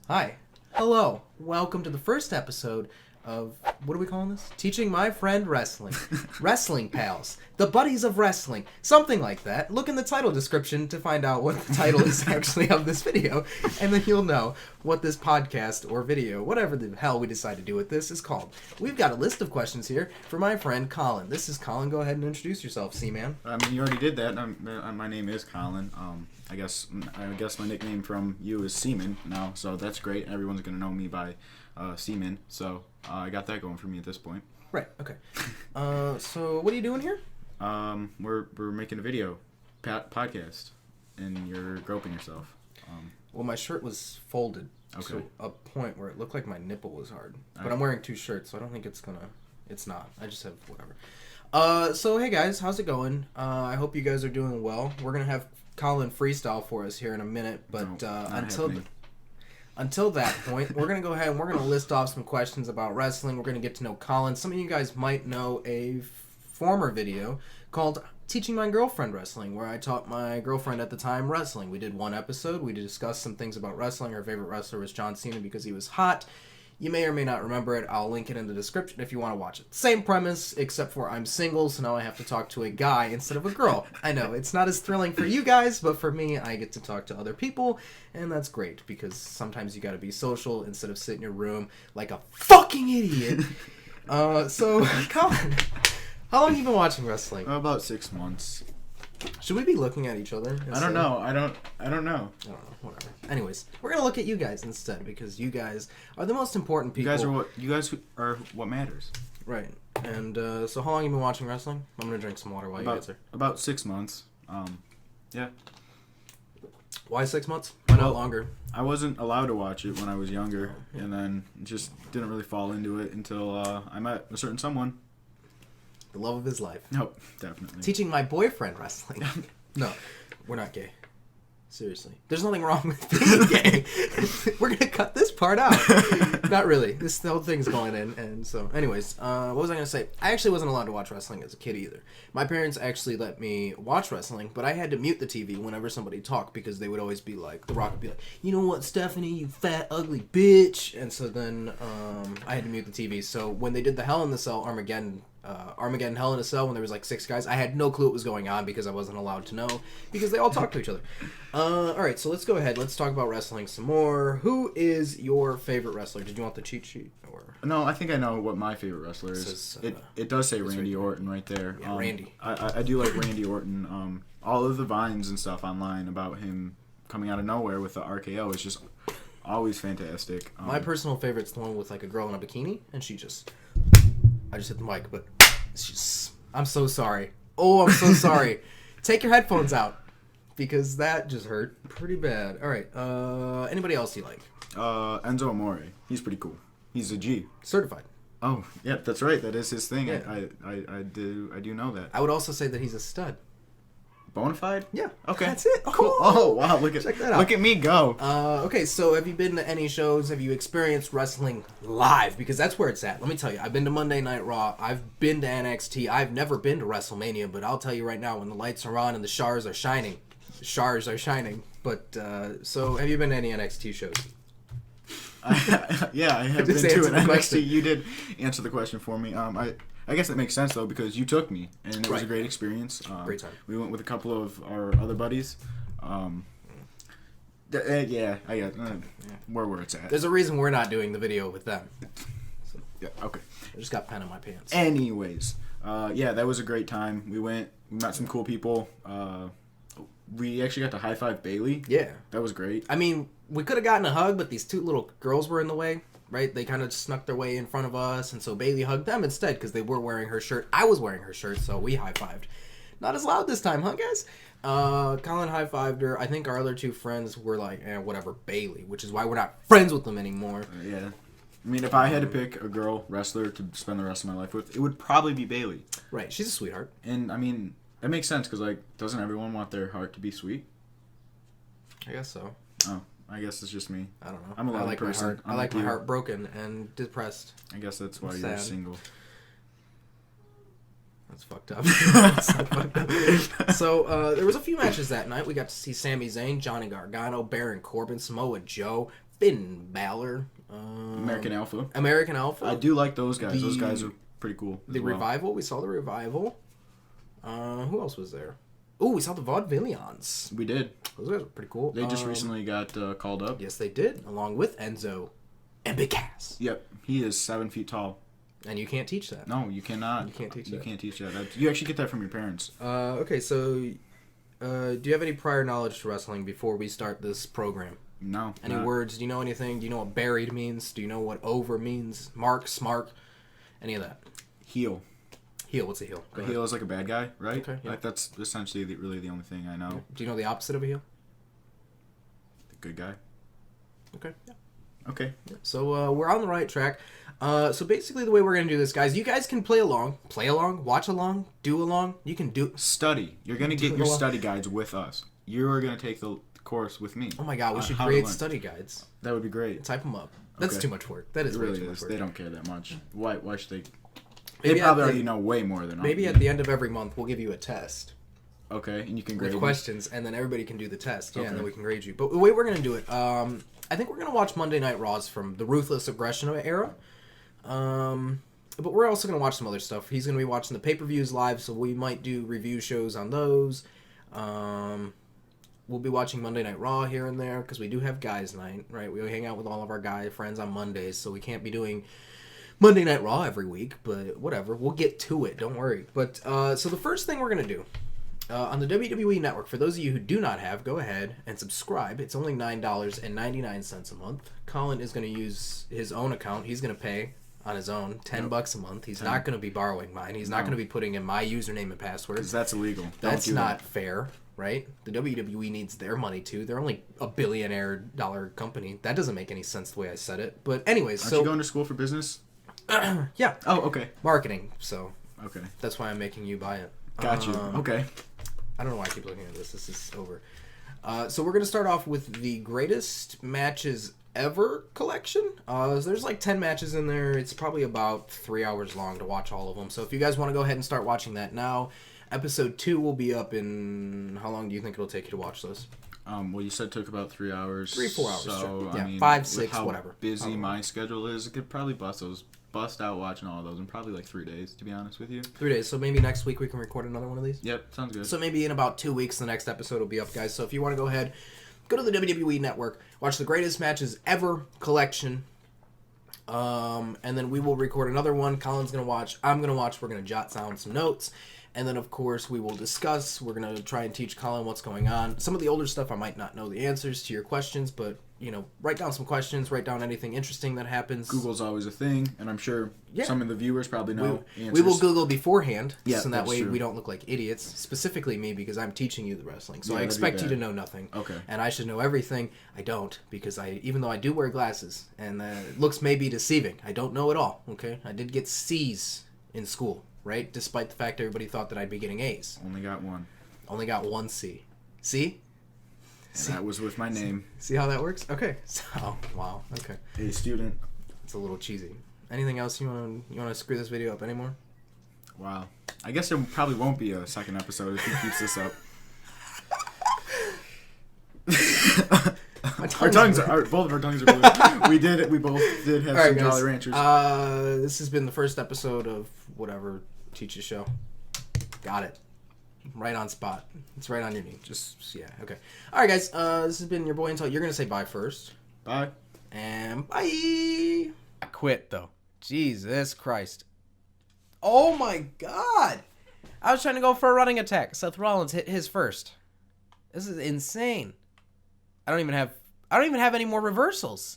Hi. Hello. Welcome to the first episode of, what are we calling this? Teaching My Friend Wrestling. Wrestling Pals. The Buddies of Wrestling. Something like that. Look in the title description to find out what the title is actually of this video, and then you'll know what this podcast or video, whatever the hell we decide to do with this, is called. We've got a list of questions here for my friend Collin. This is Collin. Go ahead and introduce yourself, C-Man. I mean, you already did that. My name is Collin. I guess my nickname from you is Seaman now, so that's great. Everyone's gonna know me by Seaman, so I got that going for me at this point. Right. Okay. So what are you doing here? We're making a video podcast, and you're groping yourself. Well, my shirt was folded to a point where it looked like my nipple was hard. But I'm wearing two shirts, so I don't think it's gonna. It's not. I just have whatever. So hey guys, how's it going? I hope you guys are doing well. We're gonna have Collin freestyle for us here in a minute, but until that point, we're going to go ahead and we're going to list off some questions about wrestling. We're going to get to know Collin. Some of you guys might know a former video called Teaching My Girlfriend Wrestling, where I taught my girlfriend at the time wrestling. We did one episode. We discussed some things about wrestling. Her favorite wrestler was John Cena because he was hot. You may or may not remember it. I'll link it in the description if you want to watch it. Same premise, except for I'm single, so now I have to talk to a guy instead of a girl. I know, it's not as thrilling for you guys, but for me, I get to talk to other people, and that's great, because sometimes you gotta be social instead of sit in your room like a fucking idiot. So, Collin, how long have you been watching wrestling? About 6 months. Should we be looking at each other instead? I don't know. I don't know. I don't know. Whatever. Anyways, we're gonna look at you guys instead because you guys are the most important people. You guys are what matters. Right. And so, how long have you been watching wrestling? I'm gonna drink some water while you guys are. About 6 months. Yeah. Why 6 months? Why not longer? I wasn't allowed to watch it when I was younger, and then just didn't really fall into it until I met a certain someone. The love of his life. Nope, definitely. Teaching my boyfriend wrestling. No, we're not gay. Seriously. There's nothing wrong with being gay. We're going to cut this part out. Not really. The whole thing's going in. And so, anyways, what was I going to say? I actually wasn't allowed to watch wrestling as a kid either. My parents actually let me watch wrestling, but I had to mute the TV whenever somebody talked because they would always be like, The Rock would be like, you know what, Stephanie, you fat, ugly bitch. And so then I had to mute the TV. So when they did the Hell in the Cell Armageddon Hell in a Cell, when there was like 6 guys, I had no clue what was going on because I wasn't allowed to know because they all talked to each other. Alright, so let's go ahead. Let's talk about wrestling some more. Who is your favorite wrestler? Did you want the cheat sheet? Or No, I think I know what my favorite wrestler is. It does say Randy Orton right there. Yeah, Randy. I do like Randy Orton. All of the vines and stuff online about him coming out of nowhere with the RKO is just always fantastic. My personal favorite's the one with like a girl in a bikini, and she just... I just hit the mic, but it's just... I'm so sorry. Oh, I'm so sorry. Take your headphones out, because that just hurt pretty bad. All right. Anybody else you like? Enzo Amore. He's pretty cool. He's a G. Certified. Oh, yeah, that's right. That is his thing. Yeah. I do know that. I would also say that he's a stud. Bonafide? Yeah. Okay. That's it. Cool. Oh, wow. Check that out. Look at me go. Okay, so have you been to any shows? Have you experienced wrestling live? Because that's where it's at. Let me tell you, I've been to Monday Night Raw. I've been to NXT. I've never been to WrestleMania, but I'll tell you right now, when the lights are on and the stars are shining. But, so have you been to any NXT shows? Yeah, I have been to an NXT. You did answer the question for me. I guess that makes sense, though, because you took me, and it was a great experience. Great time. We went with a couple of our other buddies. Where it's at. There's a reason we're not doing the video with them. So, Yeah, okay. I just got pen in my pants. Anyways, that was a great time. We met some cool people. We actually got to high-five Bailey. Yeah. That was great. I mean, we could have gotten a hug, but these 2 little girls were in the way. Right? They kind of snuck their way in front of us, and so Bailey hugged them instead because they were wearing her shirt. I was wearing her shirt, so we high-fived. Not as loud this time, huh, guys? Collin high-fived her. I think our other 2 friends were like, whatever, Bailey, which is why we're not friends with them anymore. Yeah. I mean, if I had to pick a girl wrestler to spend the rest of my life with, it would probably be Bailey. Right. She's a sweetheart. And, I mean, that makes sense because, like, doesn't everyone want their heart to be sweet? I guess so. Oh. I guess it's just me. I don't know. I'm a lovely person. I like my heart broken and depressed. I guess that's why you're single. That's fucked up. That's so fucked up. So, there was a few matches that night. We got to see Sami Zayn, Johnny Gargano, Baron Corbin, Samoa Joe, Finn Balor. American Alpha. American Alpha. I do like those guys. Those guys are pretty cool. The Revival. We saw the Revival. Who else was there? Oh, we saw the Vaudevillians. We did. Those guys were pretty cool. They just recently got called up. Yes, they did, along with Enzo and Big Cass. Yep, he is 7 feet tall. And you can't teach that. No, you cannot. You can't teach that. You can't teach that. You actually get that from your parents. Okay, so do you have any prior knowledge to wrestling before we start this program? No. Any words? Do you know anything? Do you know what buried means? Do you know what over means? Mark, smart, any of that? Heel. Heel, what's a heel? A heel is like a bad guy, right? Okay, yeah. Like that's essentially really the only thing I know. Okay. Do you know the opposite of a heel? The good guy. Okay, yeah. Okay. Yeah. So we're on the right track. So basically the way we're going to do this, guys, you guys can play along, watch along, do along. You can do... Study. You're going to get your study guides with us. You're going to take the course with me. Oh my god, we should create study guides. That would be great. Type them up. That's too much work. That is really way too much work. They don't care that much. Why should they... Maybe they probably already know way more than maybe at the end of every month we'll give you a test. Okay, and you can grade with questions, and then everybody can do the test. Yeah, okay. and then we can grade you. But the way we're going to do it, I think we're going to watch Monday Night Raws from the Ruthless Aggression era. But we're also going to watch some other stuff. He's going to be watching the pay-per-views live, so we might do review shows on those. We'll be watching Monday Night Raw here and there, because we do have guys' night, right? We hang out with all of our guy friends on Mondays, so we can't be doing Monday Night Raw every week, but whatever. We'll get to it. Don't worry. But so the first thing we're going to do on the WWE Network, for those of you who do not have, go ahead and subscribe. It's only $9.99 a month. Colin is going to use his own account. He's going to pay on his own $10 a month. He's not going to be borrowing mine. He's not going to be putting in my username and password. Because that's illegal. That's not fair, right? The WWE needs their money too. They're only a billionaire dollar company. That doesn't make any sense the way I said it. But anyways, Aren't you going to school for business? Yeah. Oh, okay. Marketing. So. Okay. That's why I'm making you buy it. Got you. Okay. I don't know why I keep looking at this. This is over. So we're going to start off with the greatest matches ever collection. There's like 10 matches in there. It's probably about 3 hours long to watch all of them. So if you guys want to go ahead and start watching that now, episode 2 will be up in... How long do you think it'll take you to watch those? Well, you said it took about 3 hours. 3-4 hours, so, sure. Yeah, I mean, 5, 6, how whatever. busy my schedule is, I could probably bust out watching all of those in probably like 3 days, to be honest with you. 3 days. So maybe next week we can record another one of these? Yep, sounds good. So maybe in about 2 weeks the next episode will be up, guys. So if you want to go ahead, go to the WWE Network, watch the greatest matches ever collection, and then we will record another one. Colin's going to watch, I'm going to watch, we're going to jot down some notes, and then of course we will discuss. We're going to try and teach Colin what's going on. Some of the older stuff I might not know the answers to your questions, but you know, write down some questions, write down anything interesting that happens. Google's always a thing, and I'm sure some of the viewers probably know answers. We will Google beforehand, so that way true. we don't look like idiots, specifically me, because I'm teaching you the wrestling. So Yeah, I expect you to know nothing. Okay. And I should know everything. I don't, because even though I do wear glasses, and looks may be deceiving, I don't know it all, okay? I did get C's in school, right? Despite the fact everybody thought that I'd be getting A's. Only got one. Only got one C. See? And that was with my name. See how that works? Okay. So, wow. Okay. Hey, student. It's a little cheesy. Anything else you want to screw this video up anymore? Wow. I guess there probably won't be a second episode if he keeps this up. Both of our tongues are blue. We both did have some Jolly Ranchers. This has been the first episode of whatever Teacher Show. Got it. Right on spot. It's right on your knee. Yeah, okay. Alright, guys. This has been your boy Intel. You're going to say bye first. Bye. And bye. I quit, though. Jesus Christ. Oh, my God. I was trying to go for a running attack. Seth Rollins hit his first. This is insane. I don't even have any more reversals.